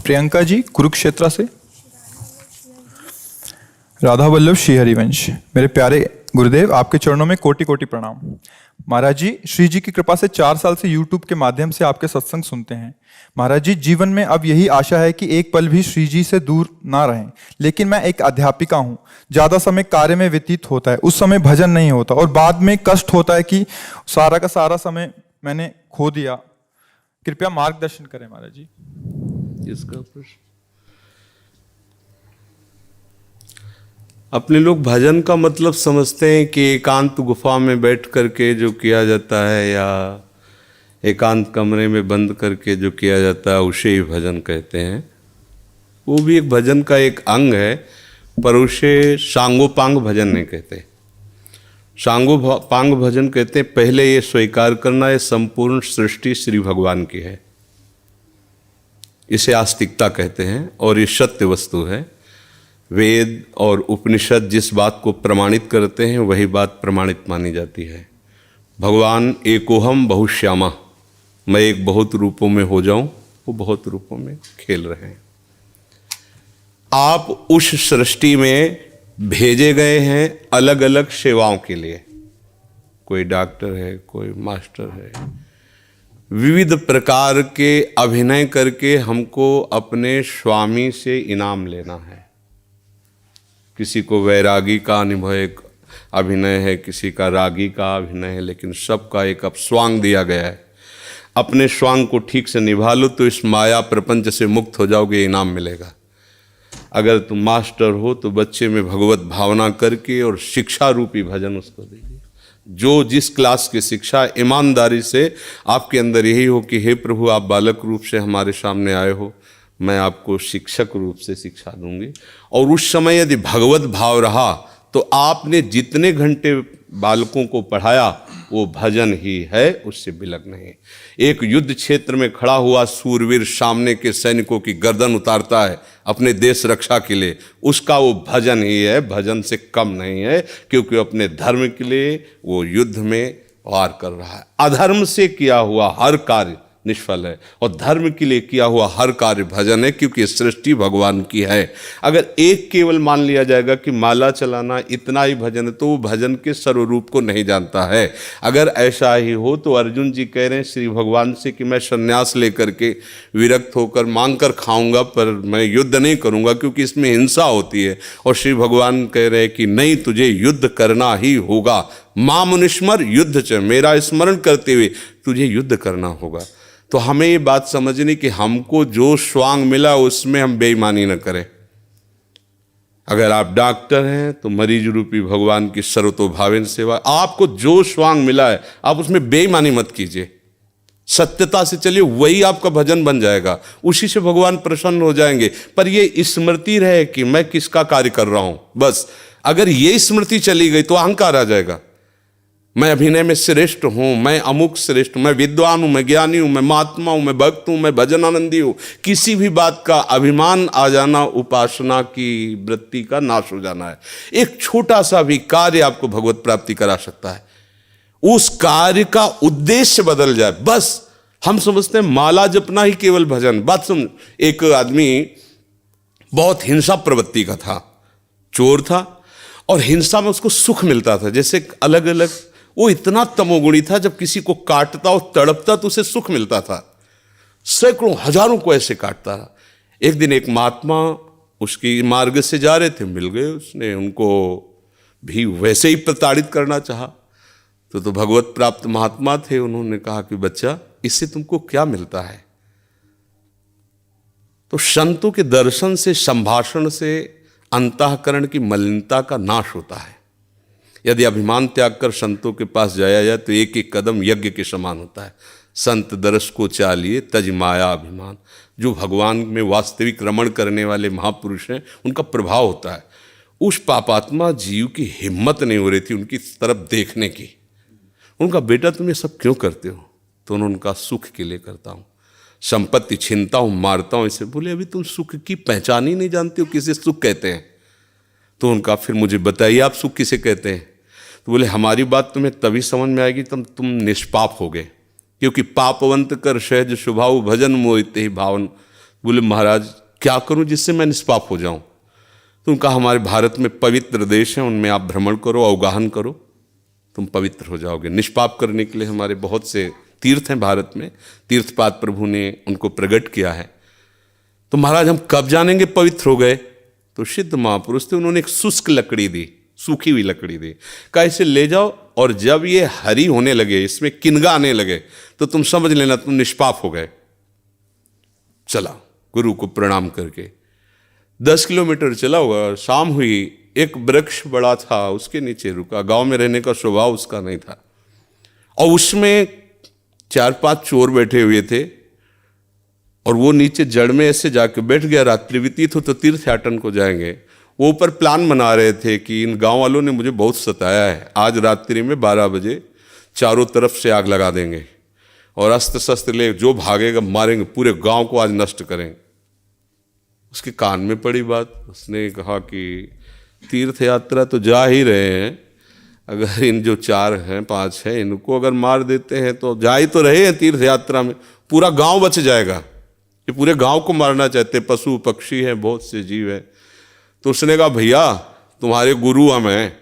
प्रियंका जी कुरुक्षेत्र से। राधा वल्लभ श्री हरिवंश। मेरे प्यारे गुरुदेव, आपके चरणों में कोटि कोटि प्रणाम। महाराज जी, श्री जी की कृपा से 4 साल से YouTube के माध्यम से आपके सत्संग सुनते हैं। महाराज जी, जीवन में अब यही आशा है कि एक पल भी श्री जी से दूर ना रहें। लेकिन मैं एक अध्यापिका हूँ, ज्यादा समय कार्य में व्यतीत होता है, उस समय भजन नहीं होता और बाद में कष्ट होता है कि सारा का सारा समय मैंने खो दिया। कृपया मार्गदर्शन करें महाराज जी। इसका प्रश्न, अपने लोग भजन का मतलब समझते हैं कि एकांत गुफा में बैठ करके जो किया जाता है या एकांत कमरे में बंद करके जो किया जाता है उसे ही भजन कहते हैं। वो भी एक भजन का एक अंग है, पर उसे सांगोपांग भजन नहीं कहते। सांगोपांग भजन कहते हैं पहले ये स्वीकार करना है संपूर्ण सृष्टि श्री भगवान की है, इसे आस्तिकता कहते हैं और ये सत्य वस्तु है। वेद और उपनिषद जिस बात को प्रमाणित करते हैं वही बात प्रमाणित मानी जाती है। भगवान एकोहम बहुश्यामा, मैं एक बहुत रूपों में हो जाऊं, वो बहुत रूपों में खेल रहे हैं। आप उस सृष्टि में भेजे गए हैं अलग अलग सेवाओं के लिए। कोई डॉक्टर है, कोई मास्टर है, विविध प्रकार के अभिनय करके हमको अपने स्वामी से इनाम लेना है। किसी को वैरागी का अनुभव एक अभिनय है, किसी का रागी का अभिनय है, लेकिन सबका एक अब स्वांग दिया गया है। अपने स्वांग को ठीक से निभा लो तो इस माया प्रपंच से मुक्त हो जाओगे, इनाम मिलेगा। अगर तुम मास्टर हो तो बच्चे में भगवत भावना करके और शिक्षा रूपी भजन उसको दीजिए। जो जिस क्लास की शिक्षा, ईमानदारी से आपके अंदर यही हो कि हे प्रभु, आप बालक रूप से हमारे सामने आए हो, मैं आपको शिक्षक रूप से शिक्षा दूंगी। और उस समय यदि भगवत भाव रहा तो आपने जितने घंटे बालकों को पढ़ाया वो भजन ही है, उससे बिलक नहीं। एक युद्ध क्षेत्र में खड़ा हुआ सूरवीर सामने के सैनिकों की गर्दन उतारता है अपने देश रक्षा के लिए, उसका वो भजन ही है, भजन से कम नहीं है, क्योंकि अपने धर्म के लिए वो युद्ध में वार कर रहा है। अधर्म से किया हुआ हर कार्य निष्फल है और धर्म के लिए किया हुआ हर कार्य भजन है, क्योंकि सृष्टि भगवान की है। अगर एक केवल मान लिया जाएगा कि माला चलाना इतना ही भजन है तो वो भजन के सर्वरूप को नहीं जानता है। अगर ऐसा ही हो तो अर्जुन जी कह रहे हैं श्री भगवान से कि मैं संन्यास लेकर के विरक्त होकर मांग कर खाऊंगा, पर मैं युद्ध नहीं करूंगा क्योंकि इसमें हिंसा होती है। और श्री भगवान कह रहे हैं कि नहीं, तुझे युद्ध करना ही होगा। मां मुनिस्मर युद्ध च, मेरा स्मरण करते हुए तुझे युद्ध करना होगा। तो हमें ये बात समझनी कि हमको जो स्वांग मिला उसमें हम बेईमानी न करें। अगर आप डॉक्टर हैं तो मरीज रूपी भगवान की सर्वतोभावेन सेवा, आपको जो स्वांग मिला है आप उसमें बेईमानी मत कीजिए, सत्यता से चलिए, वही आपका भजन बन जाएगा, उसी से भगवान प्रसन्न हो जाएंगे। पर ये स्मृति रहे कि मैं किसका कार्य कर रहा हूं, बस अगर ये स्मृति चली गई तो अहंकार आ जाएगा। मैं अभिनय में श्रेष्ठ हूँ, मैं अमुक श्रेष्ठ, मैं विद्वान हूँ, मैं ज्ञानी हूँ, मैं महात्मा हूँ, मैं भक्त हूँ, मैं भजनानंदी हूँ। किसी भी बात का अभिमान आ जाना उपासना की वृत्ति का नाश हो जाना है। एक छोटा सा भी कार्य आपको भगवत प्राप्ति करा सकता है, उस कार्य का उद्देश्य बदल जाए। बस हम समझते हैं माला जपना ही केवल भजन। बात समझ, एक आदमी बहुत हिंसा प्रवृत्ति का था, चोर था और हिंसा में उसको सुख मिलता था। जैसे अलग अलग, वो इतना तमोगुणी था, जब किसी को काटता और तड़पता तो उसे सुख मिलता था। सैकड़ों हजारों को ऐसे काटता था। एक दिन एक महात्मा उसकी मार्ग से जा रहे थे, मिल गए, उसने उनको भी वैसे ही प्रताड़ित करना चाहा। तो भगवत प्राप्त महात्मा थे, उन्होंने कहा कि बच्चा, इससे तुमको क्या मिलता है? तो संतों के दर्शन से, संभाषण से अंतःकरण की मलिनता का नाश होता है। यदि अभिमान त्याग कर संतों के पास जाया जाए तो एक एक कदम यज्ञ के समान होता है। संत दरस को चालिए तज माया अभिमान। जो भगवान में वास्तविक रमण करने वाले महापुरुष हैं, उनका प्रभाव होता है। उस पापात्मा जीव की हिम्मत नहीं हो रही थी उनकी तरफ देखने की। उनका बेटा तुम ये सब क्यों करते हो? तो उन्होंने उनका सुख के लिए करता हूँ, संपत्ति छीनता हूँ, मारता हूँ। इसे बोले अभी तुम सुख की पहचान ही नहीं जानते हो, किसे सुख कहते हैं? तो उनका फिर मुझे बताइए आप सुख किसे कहते हैं? तो बोले हमारी बात तुम्हें तभी समझ में आएगी तब तुम निष्पाप हो गए, क्योंकि पापवंत कर सहज स्वभाव भजन मोहिते ही भावन बोले महाराज क्या करूं जिससे मैं निष्पाप हो जाऊं? तो उनका हमारे भारत में पवित्र देश है, उनमें आप भ्रमण करो, अवगाहन करो, तुम पवित्र हो जाओगे। निष्पाप करने के लिए हमारे बहुत से तीर्थ हैं भारत में, तीर्थपाद प्रभु ने उनको प्रकट किया है। तो महाराज हम कब जानेंगे पवित्र हो गए? तो सिद्ध महापुरुष थे, उन्होंने एक शुष्क लकड़ी दी, सूखी हुई लकड़ी दी, कहा इसे ले जाओ और जब ये हरी होने लगे, इसमें किनगा आने लगे, तो तुम समझ लेना तुम निष्पाप हो गए। चला गुरु को प्रणाम करके 10 किलोमीटर चला हुआ, शाम हुई, एक वृक्ष बड़ा था उसके नीचे रुका। गांव में रहने का स्वभाव उसका नहीं था, और उसमें 4-5 चोर बैठे हुए थे, और वो नीचे जड़ में ऐसे जाके बैठ गया। रात्रि व्यतीत हो तो तीर्थयाटन को जाएंगे। वो ऊपर प्लान बना रहे थे कि इन गांव वालों ने मुझे बहुत सताया है, आज रात्रि में 12 बजे चारों तरफ से आग लगा देंगे और अस्त्र शस्त्र ले जो भागेगा मारेंगे, पूरे गांव को आज नष्ट करेंगे। उसके कान में पड़ी बात, उसने कहा कि तीर्थ यात्रा तो जा ही रहे हैं, अगर इन जो 4 हैं 5 हैं इनको अगर मार देते हैं तो जा ही तो रहे हैं तीर्थ यात्रा में, पूरा गांव बच जाएगा। ये पूरे गांव को मारना चाहते, पशु पक्षी हैं, बहुत से जीव हैं। तो उसने कहा भैया तुम्हारे गुरु हम हैं,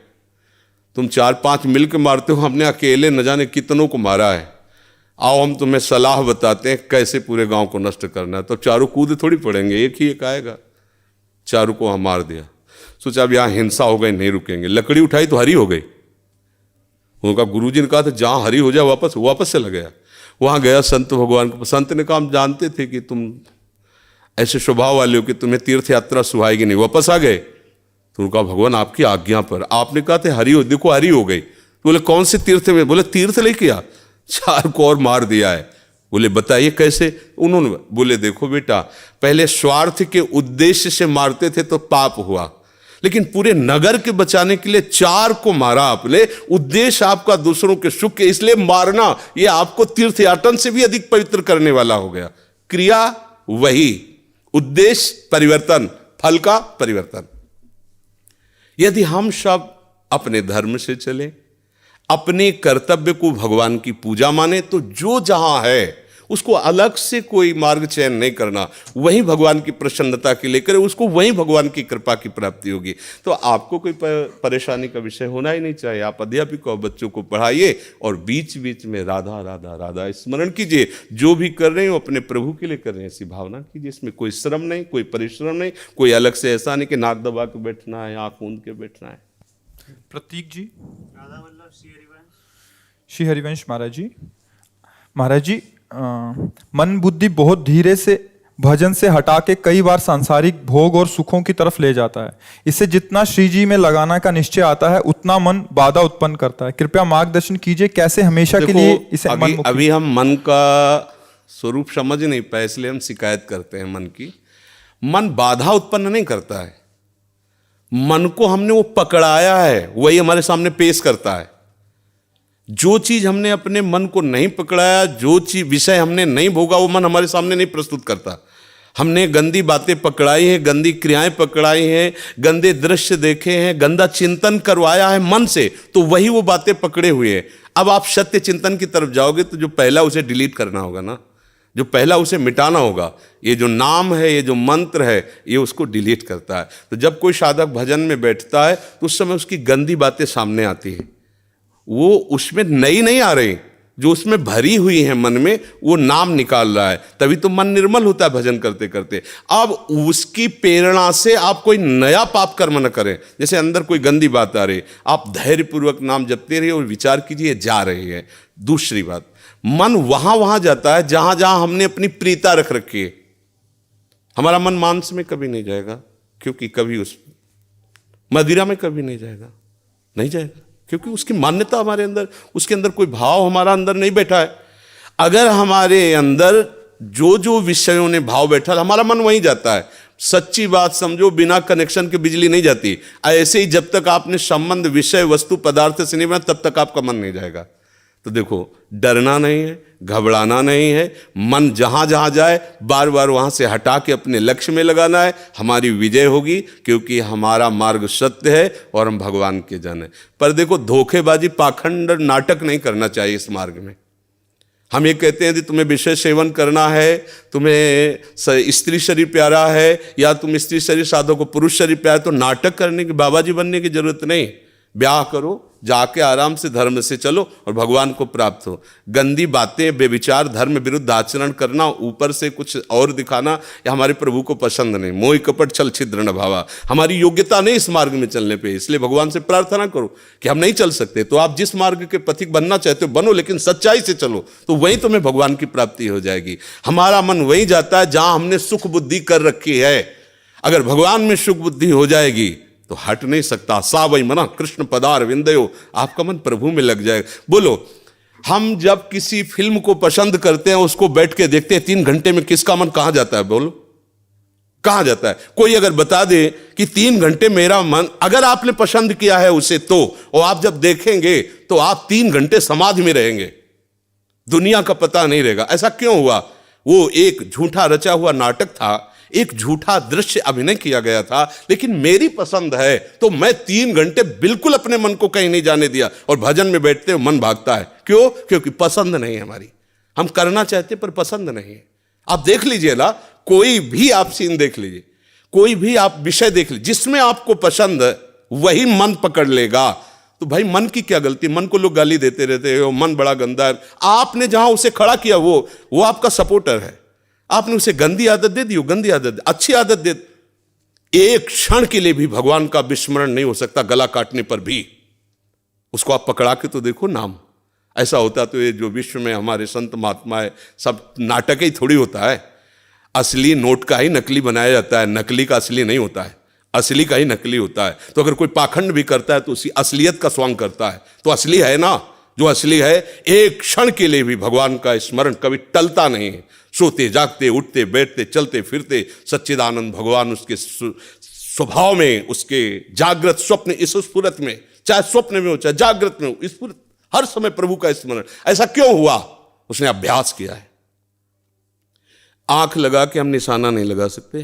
तुम 4-5 मिल के मारते हो, हमने अकेले न जाने कितनों को मारा है, आओ हम तुम्हें सलाह बताते हैं कैसे पूरे गांव को नष्ट करना है। तो चारों कूद थोड़ी पड़ेंगे, एक ही एक आएगा। चारों को हम मार दिया। सोचा अब यहाँ हिंसा हो गई, नहीं रुकेंगे। लकड़ी उठाई तो हरी हो गई। उनका गुरुजी ने कहा था जहाँ हरी हो जाए वापस चला गया। वहाँ गया संत भगवान को, संत ने कहा हम जानते थे कि तुम ऐसे स्वभाव वाले हो कि तुम्हें तीर्थ यात्रा सुहाएगी नहीं, वापस आ गए। तो उनका भगवान आपकी आज्ञा पर, आपने कहा था हरी हो, देखो हरी हो गई। तो बोले कौन से तीर्थ में? बोले तीर्थ लेके आ, 4 को और मार दिया है। बोले बताइए कैसे? उन्होंने बोले देखो बेटा, पहले स्वार्थ के उद्देश्य से मारते थे तो पाप हुआ, लेकिन पूरे नगर के बचाने के लिए 4 को मारा आपने, उद्देश्य आपका दूसरों के सुख के, इसलिए मारना ये आपको तीर्थयाटन से भी अधिक पवित्र करने वाला हो गया। क्रिया वही, उद्देश्य परिवर्तन, फल का परिवर्तन। यदि हम सब अपने धर्म से चले, अपने कर्तव्य को भगवान की पूजा माने, तो जो जहां है उसको अलग से कोई मार्ग चयन नहीं करना, वहीं भगवान की प्रसन्नता के लिए करे, उसको वहीं भगवान की कृपा की प्राप्ति होगी। तो आपको कोई परेशानी का विषय होना ही नहीं चाहिए। आप अध्यापिका बच्चों को पढ़ाइए और बीच बीच में राधा राधा राधा स्मरण कीजिए। जो भी कर रहे हो अपने प्रभु के लिए कर रहे हैं ऐसी भावना कीजिए। इसमें कोई श्रम नहीं, कोई परिश्रम नहीं, कोई अलग से ऐसा नहीं कि नाक दबा के बैठना है, आँख मूंद के बैठना है। प्रतीक जी। श्री हरिवंश महाराज जी, मन बुद्धि बहुत धीरे से भजन से हटा के कई बार सांसारिक भोग और सुखों की तरफ ले जाता है। इससे जितना श्री जी में लगाना का निश्चय आता है उतना मन बाधा उत्पन्न करता है। कृपया मार्गदर्शन कीजिए कैसे हमेशा के लिए इसे अभी हम मन का स्वरूप समझ नहीं पाए, इसलिए हम शिकायत करते हैं मन की। मन बाधा उत्पन्न नहीं करता है, मन को हमने वो पकड़ाया है, वही हमारे सामने पेश करता है। जो चीज हमने अपने मन को नहीं पकड़ाया, जो चीज विषय हमने नहीं भोगा, वो मन हमारे सामने नहीं प्रस्तुत करता। हमने गंदी बातें पकड़ाई हैं, गंदी क्रियाएं पकड़ाई हैं, गंदे दृश्य देखे हैं, गंदा चिंतन करवाया है मन से, तो वही वो बातें पकड़े हुए हैं। अब आप सत्य चिंतन की तरफ जाओगे तो जो पहला उसे डिलीट करना होगा ना, जो पहला उसे मिटाना होगा। ये जो नाम है, ये जो मंत्र है, ये उसको डिलीट करता है। तो जब कोई साधक भजन में बैठता है तो उस समय उसकी गंदी बातें सामने आती है, वो उसमें नई नहीं आ रही, जो उसमें भरी हुई है मन में, वो नाम निकाल रहा है। तभी तो मन निर्मल होता है भजन करते करते। अब उसकी प्रेरणा से आप कोई नया पाप कर्म न करें। जैसे अंदर कोई गंदी बात आ रही, आप धैर्यपूर्वक नाम जपते रहिए और विचार कीजिए जा रही है। दूसरी बात, मन वहां जाता है जहां जहां हमने अपनी प्रीता रख रखी है। हमारा मन मांस में कभी नहीं जाएगा, क्योंकि कभी उस मदिरा में कभी नहीं जाएगा, नहीं जाएगा, क्योंकि उसकी मान्यता हमारे अंदर, उसके अंदर कोई भाव हमारा अंदर नहीं बैठा है। अगर हमारे अंदर जो जो विषयों ने भाव बैठा, हमारा मन वहीं जाता है। सच्ची बात समझो, बिना कनेक्शन के बिजली नहीं जाती। ऐसे ही जब तक आपने संबंध विषय वस्तु पदार्थ से नहीं बना, तब तक आपका मन नहीं जाएगा। तो देखो, डरना नहीं है, घबराना नहीं है, मन जहां जहां जाए बार बार वहां से हटा के अपने लक्ष्य में लगाना है। हमारी विजय होगी, क्योंकि हमारा मार्ग सत्य है और हम भगवान के जन हैं। पर देखो, धोखेबाजी, पाखंड, नाटक नहीं करना चाहिए इस मार्ग में। हम ये कहते हैं कि तुम्हें विषय सेवन करना है, तुम्हें स्त्री शरीर प्यारा है, या तुम स्त्री शरीर साधो को पुरुष शरीर प्यारा, तो नाटक करने की, बाबा जी बनने की जरूरत नहीं। ब्याह करो, जाके आराम से धर्म से चलो और भगवान को प्राप्त हो। गंदी बातें, बेविचार, धर्म विरुद्ध आचरण करना, ऊपर से कुछ और दिखाना, या हमारे प्रभु को पसंद नहीं। मोह कपट छल छिद्र न भावा, हमारी योग्यता नहीं इस मार्ग में चलने पे। इसलिए भगवान से प्रार्थना करो कि हम नहीं चल सकते, तो आप जिस मार्ग के पथिक बनना चाहते हो बनो, लेकिन सच्चाई से चलो, तो वहीं तुम्हें भगवान की प्राप्ति हो जाएगी। हमारा मन वहीं जाता है जहां हमने सुख बुद्धि कर रखी है। अगर भगवान में सुख बुद्धि हो जाएगी तो हट नहीं सकता। सा वही मना कृष्ण पदार विंदयो, आपका मन प्रभु में लग जाएगा। बोलो, हम जब किसी फिल्म को पसंद करते हैं, उसको बैठ के देखते हैं, 3 घंटे में किसका मन कहां जाता है? बोलो, कहां जाता है? कोई अगर बता दे कि 3 घंटे मेरा मन, अगर आपने पसंद किया है उसे, तो और आप जब देखेंगे तो आप 3 घंटे समाधि में रहेंगे, दुनिया का पता नहीं रहेगा। ऐसा क्यों हुआ? वो एक झूठा रचा हुआ नाटक था, एक झूठा दृश्य अभिनय किया गया था, लेकिन मेरी पसंद है तो मैं 3 घंटे बिल्कुल अपने मन को कहीं नहीं जाने दिया, और भजन में बैठते हो मन भागता है। क्यों? क्योंकि पसंद नहीं है हमारी। हम करना चाहते पर पसंद नहीं है। आप देख लीजिए ना, कोई भी आप सीन देख लीजिए, कोई भी आप विषय देख लीजिए, जिसमें आपको पसंद है वही मन पकड़ लेगा। तो भाई मन की क्या गलती? मन को लोग गाली देते रहते हो, मन बड़ा गंदा है। आपने जहां उसे खड़ा किया वो आपका सपोर्टर है। आपने उसे गंदी आदत दे दी, गंदी आदत, अच्छी आदत दे, एक क्षण के लिए भी भगवान का विस्मरण नहीं हो सकता। गला काटने पर भी उसको आप पकड़ा के तो देखो नाम। ऐसा होता तो ये जो विश्व में हमारे संत महात्मा है, सब नाटक ही थोड़ी होता है। असली नोट का ही नकली बनाया जाता है, नकली का असली नहीं होता है, असली का ही नकली होता है। तो अगर कोई पाखंड भी करता है तो उसी असलियत का स्वांग करता है, तो असली है ना। जो असली है, एक क्षण के लिए भी भगवान का स्मरण कभी टलता नहीं है। सोते जागते, उठते बैठते, चलते फिरते सच्चिदानंद भगवान उसके स्वभाव में, उसके जागृत स्वप्न इस स्फुरत में, चाहे स्वप्न में हो चाहे जागृत में हो, स्फुरत हर समय प्रभु का स्मरण। ऐसा क्यों हुआ? उसने अभ्यास किया है। आंख लगा के हम निशाना नहीं लगा सकते,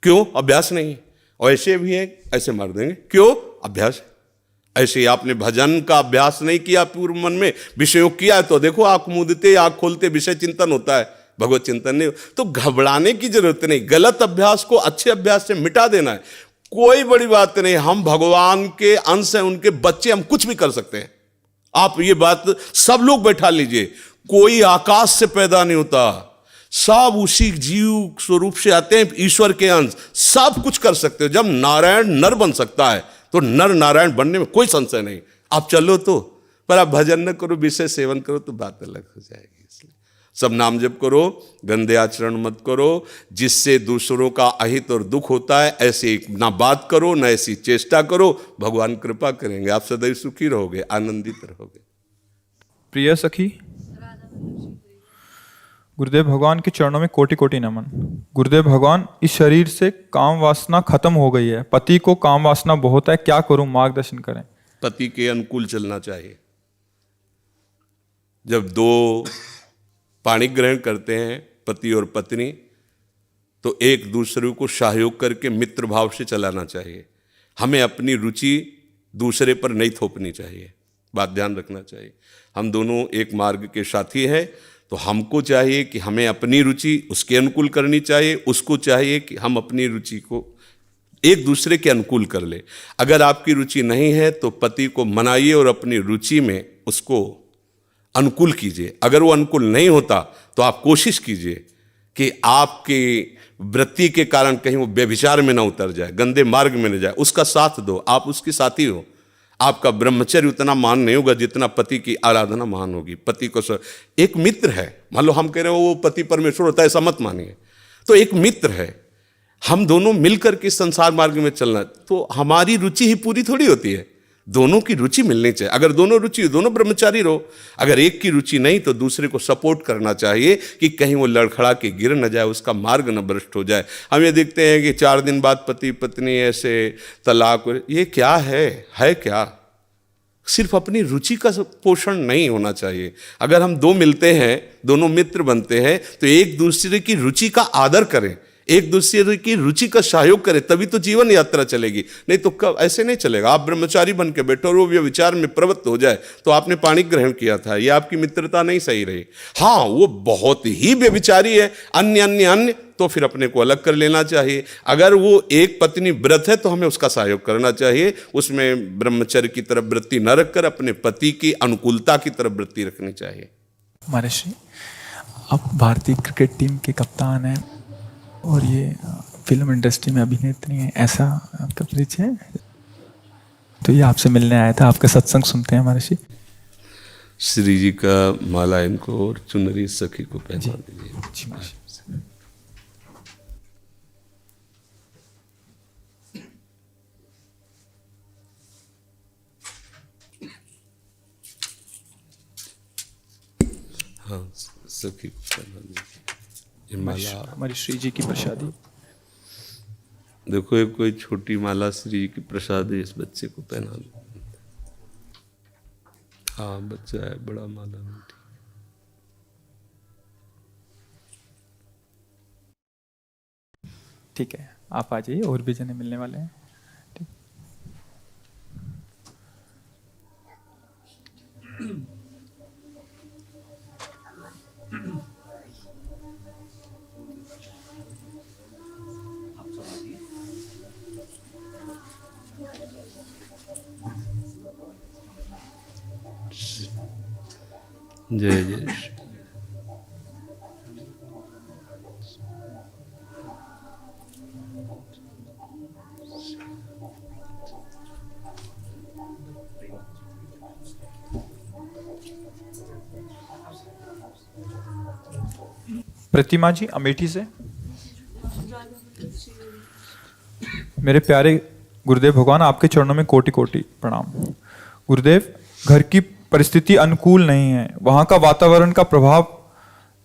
क्यों? अभ्यास नहीं है। और ऐसे भी है, ऐसे मार देंगे, क्यों? अभ्यास। ऐसे ही आपने भजन का अभ्यास नहीं किया, पूर्व मन में विषयों किया है, तो देखो आंख मूंदते, आंख खोलते विषय चिंतन होता है, भगवत चिंतन नहीं। तो घबराने की जरूरत नहीं, गलत अभ्यास को अच्छे अभ्यास से मिटा देना है। कोई बड़ी बात नहीं, हम भगवान के अंश हैं, उनके बच्चे, हम कुछ भी कर सकते हैं। आप ये बात सब लोग बैठा लीजिए, कोई आकाश से पैदा नहीं होता, सब उसी जीव स्वरूप से आते हैं, ईश्वर के अंश, सब कुछ कर सकते हो। जब नारायण नर बन सकता है तो नर नारायण बनने में कोई संशय नहीं। आप चलो तो, पर आप भजन न करो, विषय सेवन करो तो बात अलग हो जाएगी। इसलिए सब नाम जप करो, गंदे आचरण मत करो, जिससे दूसरों का अहित और दुख होता है ऐसे ना बात करो, ना ऐसी चेष्टा करो। भगवान कृपा करेंगे, आप सदैव सुखी रहोगे, आनंदित रहोगे। प्रिय सखी, गुरुदेव भगवान के चरणों में कोटि कोटि नमन। गुरुदेव भगवान, इस शरीर से काम वासना खत्म हो गई है, पति को काम वासना बहुत है, क्या करूं, मार्गदर्शन करें। पति के अनुकूल चलना चाहिए। जब 2 पाणी ग्रहण करते हैं, पति और पत्नी, तो एक दूसरे को सहयोग करके मित्र भाव से चलाना चाहिए। हमें अपनी रुचि दूसरे पर नहीं थोपनी चाहिए, बात ध्यान रखना चाहिए। हम दोनों एक मार्ग के साथी हैं, तो हमको चाहिए कि हमें अपनी रुचि उसके अनुकूल करनी चाहिए, उसको चाहिए कि हम अपनी रुचि को एक दूसरे के अनुकूल कर ले। अगर आपकी रुचि नहीं है तो पति को मनाइए और अपनी रुचि में उसको अनुकूल कीजिए। अगर वो अनुकूल नहीं होता तो आप कोशिश कीजिए कि आपकी वृत्ति के कारण कहीं वो व्यभिचार में ना उतर जाए, गंदे मार्ग में न जाए, उसका साथ दो, आप उसके साथी हो। आपका ब्रह्मचर्य उतना महान नहीं होगा जितना पति की आराधना महान होगी। पति को एक मित्र है, मान लो हम कह रहे हो वो पति परमेश्वर होता है, ऐसा मत मानिए। तो एक मित्र है, हम दोनों मिलकर के संसार मार्ग में चलना, तो हमारी रुचि ही पूरी थोड़ी होती है, दोनों की रुचि मिलनी चाहिए। अगर दोनों रुचि, दोनों ब्रह्मचारी रहो। अगर एक की रुचि नहीं तो दूसरे को सपोर्ट करना चाहिए कि कहीं वो लड़खड़ा के गिर न जाए, उसका मार्ग न भ्रष्ट हो जाए। हम ये देखते हैं कि 4 दिन बाद पति पत्नी ऐसे तलाक, ये क्या है क्या? सिर्फ अपनी रुचि का पोषण नहीं होना चाहिए। अगर हम 2 मिलते हैं, दोनों मित्र बनते हैं, तो एक दूसरे की रुचि का आदर करें, एक दूसरे की रुचि का सहयोग करें, तभी तो जीवन यात्रा चलेगी। नहीं तो कब ऐसे नहीं चलेगा। आप ब्रह्मचारी बन के बैठो और वो व्यभिचार में प्रवृत्त हो जाए, तो आपने पाणी ग्रहण किया था, ये आपकी मित्रता नहीं सही रही। हाँ, वो बहुत ही व्यभिचारी है, अन्य अन्य अन्य, तो फिर अपने को अलग कर लेना चाहिए। अगर वो एक पत्नी व्रत है तो हमें उसका सहयोग करना चाहिए, उसमें ब्रह्मचर्य की तरफ वृत्ति न रखकर अपने पति की अनुकूलता की तरफ वृत्ति रखनी चाहिए। महर्षि, आप भारतीय क्रिकेट टीम के कप्तान हैं और ये फिल्म इंडस्ट्री में अभिनेत्री हैं, ऐसा आपका परिचय है? तो ये आपसे मिलने आया था, आपका सत्संग सुनते हैं महर्षि। श्री जी का माला इनको और चुनरी सखी को पहना दीजिए। जी महर्षि। हाँ, सखी को पहना दीजिए। ये माला हमारी श्री जी की प्रसादी। देखो, एक कोई छोटी माला श्री जी की प्रसादी इस बच्चे को पहना दो। हाँ, बच्चा है, बड़ा माला नहीं। ठीक है, आप आ जाइए, और भी जने मिलने वाले हैं। ठीक। जय जय श्री। प्रतिमा जी अमेठी से। मेरे प्यारे गुरुदेव भगवान, आपके चरणों में कोटि कोटि प्रणाम। गुरुदेव, घर की परिस्थिति अनुकूल नहीं है, वहां का वातावरण का प्रभाव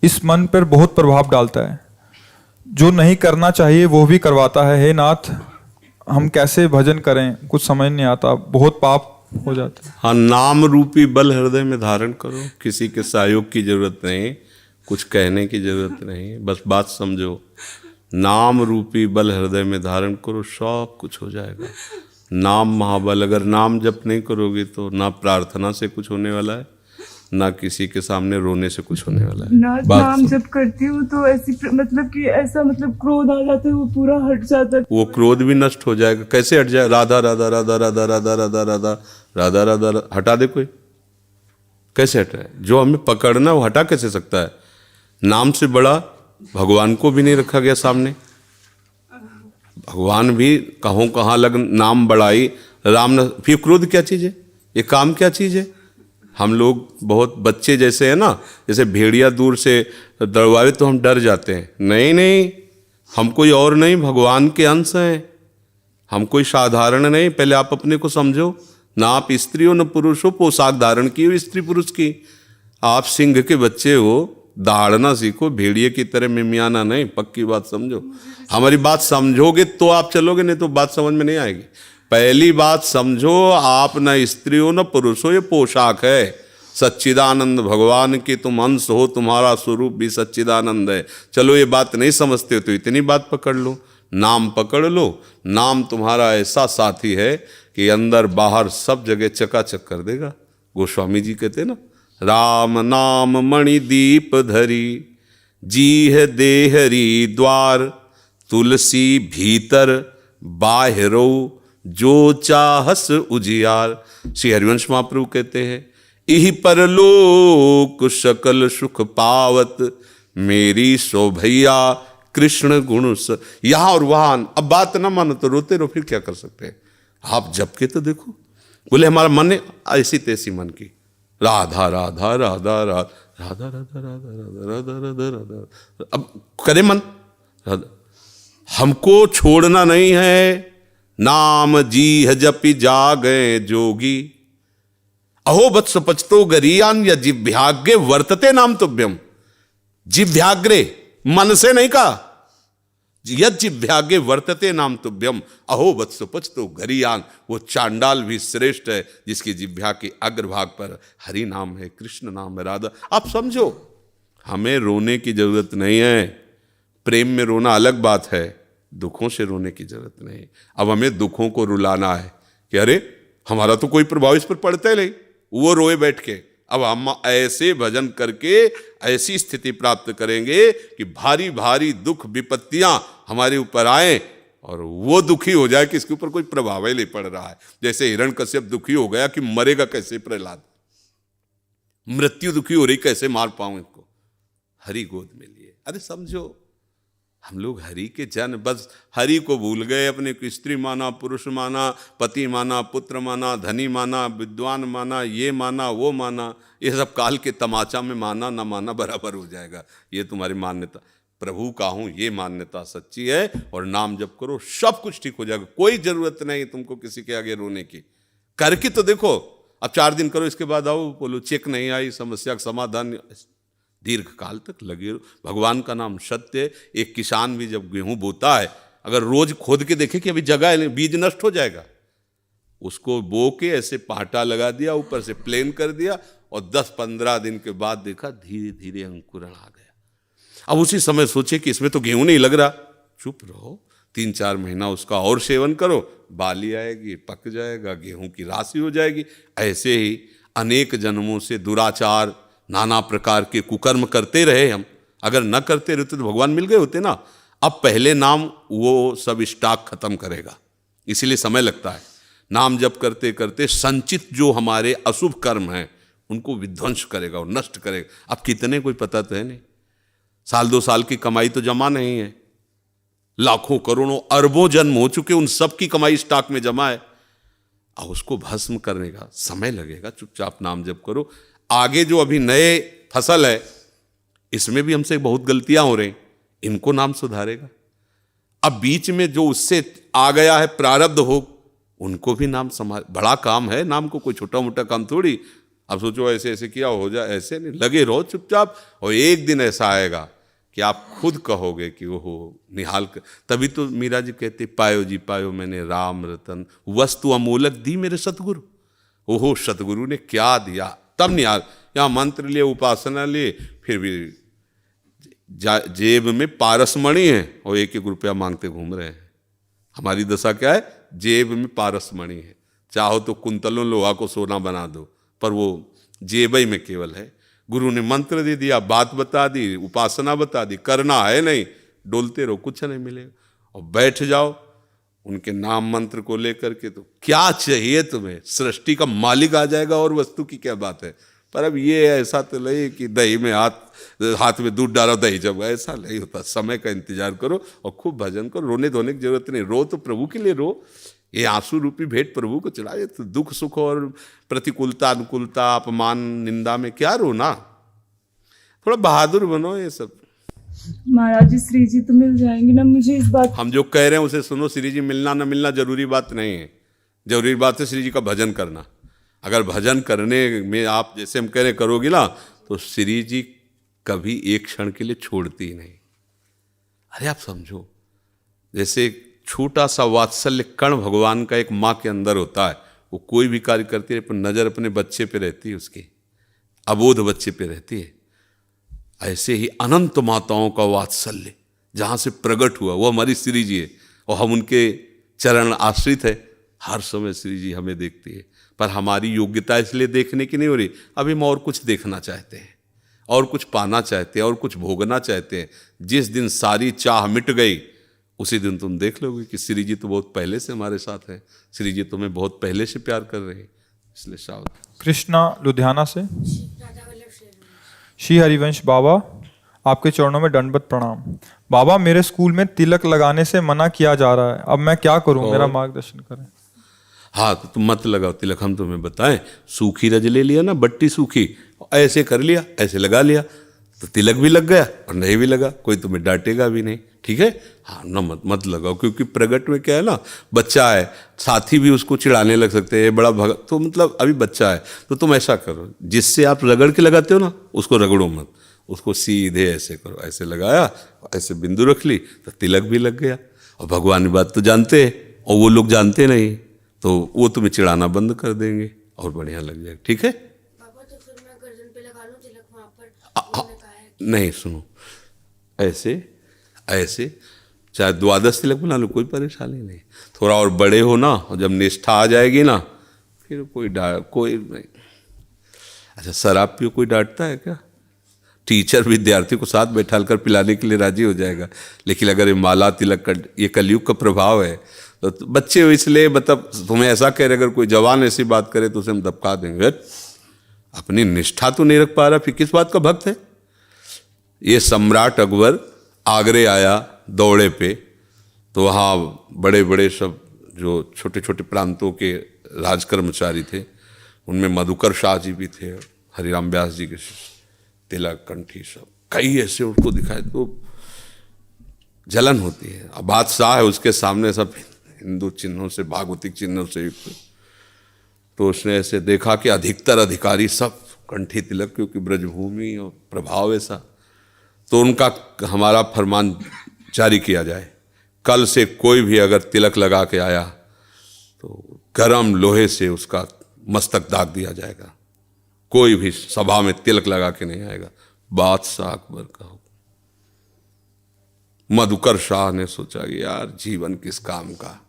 इस मन पर बहुत प्रभाव डालता है, जो नहीं करना चाहिए वो भी करवाता है। हे नाथ, हम कैसे भजन करें, कुछ समझ नहीं आता, बहुत पाप हो जाता है। हाँ, नाम रूपी बल हृदय में धारण करो, किसी के सहयोग की जरूरत नहीं, कुछ कहने की जरूरत नहीं, बस बात समझो। नाम रूपी बल हृदय में धारण करो, सब कुछ हो जाएगा। नाम महाबल। अगर नाम जप नहीं करोगे तो ना प्रार्थना से कुछ होने वाला है, ना किसी के सामने रोने से कुछ होने वाला है। नाम जब करती हूँ तो ऐसी मतलब कि ऐसा मतलब क्रोध आ जाता है, वो पूरा हट जाता है। वो क्रोध भी नष्ट हो जाएगा। कैसे हट जाए? राधा राधा राधा राधा राधा राधा राधा राधा राधा हटा दे कोई, कैसे हटाए? जो हमें पकड़ना वो हटा कैसे सकता है? नाम से बड़ा भगवान को भी नहीं रखा गया सामने। भगवान भी कहों कहाँ लग नाम बढ़ाई राम न। फिर क्रोध क्या चीज़ है? ये काम क्या चीज़ है? हम लोग बहुत बच्चे जैसे हैं ना, जैसे भेड़िया दूर से दौड़ावे तो हम डर जाते हैं। नहीं नहीं, हम कोई और नहीं, भगवान के अंश हैं। हम कोई साधारण नहीं। पहले आप अपने को समझो। ना आप स्त्री हो न पुरुष हो, पोशाक धारण की हो स्त्री पुरुष की। आप सिंह के बच्चे हो, दहाड़ना सीखो, भेड़िए की तरह मिमियाना नहीं। पक्की बात समझो। हमारी बात समझोगे तो आप चलोगे, नहीं तो बात समझ में नहीं आएगी। पहली बात समझो, आप न स्त्री हो न पुरुष हो, ये पोशाक है। सच्चिदानंद भगवान की तुम अंश हो, तुम्हारा स्वरूप भी सच्चिदानंद है। चलो ये बात नहीं समझते हो तो इतनी बात पकड़ लो, नाम पकड़ लो। नाम तुम्हारा ऐसा साथी है कि अंदर बाहर सब जगह चकाचक कर देगा। गोस्वामी जी कहते ना, राम नाम मणि दीप धरी, जी है देहरी द्वार, तुलसी भीतर बाहरो, जो चाहस उजियार। श्री हरिवंश महाप्रभु कहते हैं, इहि परलोक सकल सुख पावत, मेरी शोभैया कृष्ण गुण स। यहाँ और वहां। अब बात ना मानो तो रोते रहो, फिर क्या कर सकते हैं? आप जप के तो देखो। बोले हमारा मन है ऐसी तैसी मन की, राधा राधा राधा राधा राधा राधा राधा राधा राधा राधा। अब करे मन राधा। हमको छोड़ना नहीं है। नाम जी है जपि जागे जोगी, अहो वत्स पचतो गरीयान या जिव्याग्रे वर्तते नाम तुभ्यम। जिव्याग्रे, मन से नहीं कहा, यद जिव्याग्रे वर्तते नाम तुभ्यम, अहो वत्स पचतो गरीयान। वो चांडाल भी श्रेष्ठ है जिसकी जिव्या के अग्रभाग पर हरि नाम है, कृष्ण नाम है, राधा। आप समझो, हमें रोने की जरूरत नहीं है। प्रेम में रोना अलग बात है, दुखों से रोने की जरूरत नहीं। अब हमें दुखों को रुलाना है कि अरे हमारा तो कोई प्रभाव इस पर पड़ता ही नहीं, वो रोए बैठ के। अब हम ऐसे भजन करके ऐसी स्थिति प्राप्त करेंगे कि भारी भारी दुख विपत्तियां हमारे ऊपर आए और वो दुखी हो जाए कि इसके ऊपर कोई प्रभाव ही नहीं पड़ रहा है। जैसे हिरण्यकश्यप दुखी हो गया कि मरेगा कैसे प्रहलाद, मृत्यु दुखी हो रही कैसे मार पाऊं इसको, हरि गोद में लिए। अरे समझो, हम लोग हरि के जन, बस हरि को भूल गए, अपने को स्त्री माना, पुरुष माना, पति माना, पुत्र माना, धनी माना, विद्वान माना, ये माना वो माना। ये सब काल के तमाचा में माना ना माना बराबर हो जाएगा। ये तुम्हारी मान्यता, प्रभु का हूं ये मान्यता सच्ची है, और नाम जप करो सब कुछ ठीक हो जाएगा। कोई जरूरत नहीं तुमको किसी के आगे रोने की, करके तो देखो। अब 4 दिन करो, इसके बाद आओ बोलो चेक नहीं आई, समस्या का समाधान, दीर्घ काल तक लगे रहो। भगवान का नाम सत्य है। एक किसान भी जब गेहूं बोता है, अगर रोज खोद के देखे कि अभी जगह है, बीज नष्ट हो जाएगा, उसको बो के ऐसे पाटा लगा दिया, ऊपर से प्लेन कर दिया, और 10-15 दिन के बाद देखा धीरे धीरे अंकुरण आ गया। अब उसी समय सोचे कि इसमें तो गेहूं नहीं लग रहा, चुप रहो, 3-4 महीना उसका और सेवन करो, बाली आएगी, पक जाएगा, गेहूं की राशि हो जाएगी। ऐसे ही अनेक जन्मों से दुराचार, नाना प्रकार के कुकर्म करते रहे हम। अगर न करते रहते तो भगवान मिल गए होते ना। अब पहले नाम वो सब स्टॉक खत्म करेगा, इसीलिए समय लगता है। नाम जप करते करते संचित जो हमारे अशुभ कर्म हैं उनको विध्वंस करेगा और नष्ट करेगा। अब कितने कोई पता तो है नहीं, 1-2 साल की कमाई तो जमा नहीं है, लाखों करोड़ों अरबों जन्म हो चुके, उन सब की कमाई स्टॉक में जमा है। अब उसको भस्म करने का समय लगेगा। चुपचाप नाम जप करो। आगे जो अभी नए फसल है, इसमें भी हमसे बहुत गलतियां हो रही, इनको नाम सुधारेगा। अब बीच में जो उससे आ गया है प्रारब्ध हो, उनको भी नाम संभाल। बड़ा काम है नाम को, कोई छोटा मोटा काम थोड़ी। अब सोचो ऐसे ऐसे किया हो जाए, ऐसे नहीं, लगे रहो चुपचाप। और एक दिन ऐसा आएगा कि आप खुद कहोगे कि ओहो निहाल कर। तभी तो मीरा जी कहते, पायो जी पायो मैंने राम रतन, वस्तु अमोलक दी मेरे सतगुरु। ओहो सतगुरु ने क्या दिया, तब निहाल। यहाँ मंत्र लिए, उपासना लिए, फिर भी जेब में पारसमणि है और 1-1 रुपया मांगते घूम रहे हैं। हमारी दशा क्या है, जेब में पारसमणि है, चाहो तो कुंतलों लोहा को सोना बना दो, पर वो जेब ही में केवल है। गुरु ने मंत्र दे दिया, बात बता दी, उपासना बता दी, करना है नहीं, डोलते रहो, कुछ नहीं मिलेगा। और बैठ जाओ उनके नाम मंत्र को लेकर के, तो क्या चाहिए तुम्हें, सृष्टि का मालिक आ जाएगा, और वस्तु की क्या बात है। पर अब ये ऐसा तो नहीं कि दही में हाथ में दूध डालो दही जब, ऐसा नहीं होता। समय का इंतजार करो और खूब भजन करो। रोने धोने की जरूरत नहीं, रो तो प्रभु के लिए रो। ये आंसू रूपी भेंट प्रभु को चढ़ाए। तो दुख सुख और प्रतिकूलता अनुकूलता अपमान निंदा में क्या रोना, थोड़ा बहादुर बनो। ये सब महाराज जी श्री जी तो मिल जाएंगे ना मुझे, इस बात हम जो कह रहे हैं उसे सुनो। श्री जी मिलना न मिलना जरूरी बात नहीं है, जरूरी बात है श्री जी का भजन करना। अगर भजन करने में आप जैसे हम कह रहे करोगे ना, तो श्री जी कभी एक क्षण के लिए छोड़ती ही नहीं। अरे आप समझो, जैसे छोटा सा वात्सल्य कण भगवान का एक माँ के अंदर होता है, वो कोई भी कार्य करती है पर नजर अपने बच्चे पे रहती है, उसकी अबोध बच्चे पे रहती है। ऐसे ही अनंत माताओं का वात्सल्य जहाँ से प्रकट हुआ वो हमारी श्री जी है, और हम उनके चरण आश्रित है। हर समय श्री जी हमें देखती है, पर हमारी योग्यता इसलिए देखने की नहीं हो रही। अभी हम और कुछ देखना चाहते हैं, और कुछ पाना चाहते हैं, और कुछ भोगना चाहते हैं। जिस दिन सारी चाह मिट गई, उसी दिन तुम देख लोगे कि श्री जी तो बहुत पहले से हमारे साथ है, श्री जी तुम्हें बहुत पहले से प्यार कर रहे हैं। इसलिए सावधान। कृष्णा लुधियाना से। श्री हरिवंश बाबा, आपके चरणों में दंडवत प्रणाम। बाबा, मेरे स्कूल में तिलक लगाने से मना किया जा रहा है, अब मैं क्या करूं, मेरा मार्गदर्शन करें। हाँ तो तुम मत लगाओ तिलक, हम तुम्हें बताएं। सूखी रज ले लिया ना, बट्टी सूखी, ऐसे कर लिया, ऐसे लगा लिया, तो तिलक भी लग गया और नहीं भी लगा, कोई तुम्हें डांटेगा भी नहीं। ठीक है, हाँ ना, मत लगाओ। क्योंकि प्रगट में क्या है ना, बच्चा है, साथी भी उसको चिढ़ाने लग सकते हैं, बड़ा भगत, तो मतलब अभी बच्चा है। तो तुम ऐसा करो, जिससे आप रगड़ के लगाते हो ना, उसको रगड़ो मत, उसको सीधे ऐसे करो। ऐसे लगाया, ऐसे बिंदु रख ली, तो तिलक भी लग गया। और भगवान की बात तो जानते हैं, और वो लोग जानते नहीं, तो वो तुम्हें चिढ़ाना बंद कर देंगे और बढ़िया लग जाएगा। ठीक है पापा, तो फिर मैं गर्दन पे लगा लूं तिलक वहां पर? नहीं, सुनो, ऐसे ऐसे चाहे द्वादश तिलक बना लो, कोई परेशानी नहीं। थोड़ा और बड़े हो ना, और जब निष्ठा आ जाएगी ना, फिर कोई नहीं। अच्छा, शराब पियो कोई डांटता है क्या? टीचर विद्यार्थी को साथ बैठा कर पिलाने के लिए राजी हो जाएगा। लेकिन अगर ये माला तिलक का, ये कलयुग का प्रभाव है, तो बच्चे हो इसलिए, मतलब तुम्हें ऐसा कह रहे, अगर कोई जवान ऐसी बात करे तो उसे हम दबका देंगे। अपनी निष्ठा तो नहीं रख पा रहा, फिर किस बात का भक्त है? ये सम्राट अकबर आगरे आया दौड़े पे, तो वहाँ बड़े बड़े सब जो छोटे छोटे प्रांतों के राज कर्मचारी थे, उनमें मधुकर शाह जी भी थे, हरिराम व्यास जी के तिलक कंठी सब कई ऐसे उनको दिखाए, तो जलन होती है। अब बादशाह है, उसके सामने सब हिंदू चिन्हों से, भागवतिक चिन्हों से युक्त, तो उसने ऐसे देखा कि अधिकतर अधिकारी सब कंठी तिलक, क्योंकि ब्रजभूमि और प्रभाव ऐसा, तो उनका हमारा फरमान जारी किया जाए, कल से कोई भी अगर तिलक लगा के आया तो गरम लोहे से उसका मस्तक दाग दिया जाएगा, कोई भी सभा में तिलक लगा के नहीं आएगा। बादशाह अकबर का हुक्म। मधुकर शाह ने सोचा कि यार जीवन किस काम का,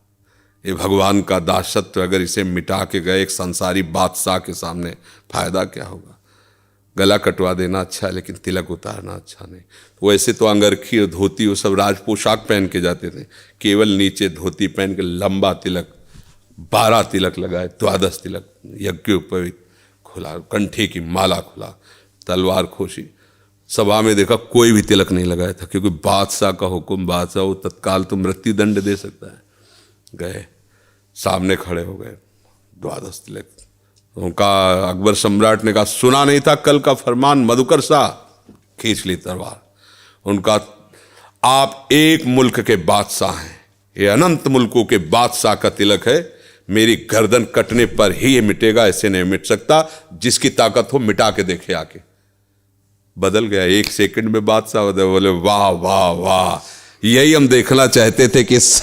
ये भगवान का दासत्व अगर इसे मिटा के गए एक संसारी बादशाह के सामने, फायदा क्या होगा? गला कटवा देना अच्छा है, लेकिन तिलक उतारना अच्छा नहीं। वैसे तो अंगरखी और धोती वो सब राज पोशाक पहन के जाते थे, केवल नीचे धोती पहन के लंबा तिलक, 12 तिलक लगाए, द्वादश तिलक, यज्ञोपवीत खुला, कंठे की माला खुला, तलवार खोशी। सभा में देखा कोई भी तिलक नहीं लगाया था, क्योंकि बादशाह का हुक्म, बादशाह वो तत्काल तो मृत्यु दंड दे सकता है। गए, सामने खड़े हो गए, द्वादश तिलक। उनका अकबर सम्राट ने कहा, सुना नहीं था कल का फरमान मधुकर शाह? खींच ली तलवार। उनका, आप एक मुल्क के बादशाह हैं, ये अनंत मुल्कों के बादशाह का तिलक है, मेरी गर्दन कटने पर ही ये मिटेगा, ऐसे नहीं मिट सकता, जिसकी ताकत हो मिटा के देखे आके। बदल गया, 1 सेकंड में बादशाह बोले वाह वाह वाह, यही हम देखना चाहते थे कि इस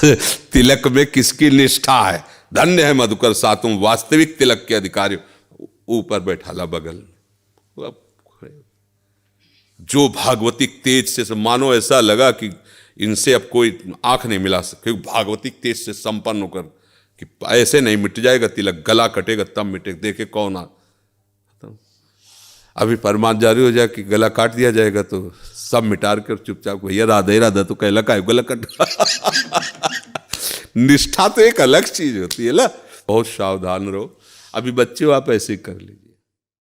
तिलक में किसकी निष्ठा है। धन्य है मधुकर शाह, तुम वास्तविक तिलक के अधिकारी हो। ऊपर बैठाला बगल में, जो भागवतिक तेज से मानो ऐसा लगा कि इनसे अब कोई आंख नहीं मिला सकती, भागवतिक तेज से संपन्न होकर कि ऐसे नहीं मिट जाएगा तिलक, गला कटेगा तब मिटेगा। देखे कौन आ, अभी फरमान जारी हो जाए कि गला काट दिया जाएगा तो सब मिटार कर चुपचाप, भैया राधे राधा तो कहला का गला कट। निष्ठा तो एक अलग चीज होती है ना। बहुत सावधान रहो। अभी बच्चे हो, आप ऐसे ही कर लीजिए।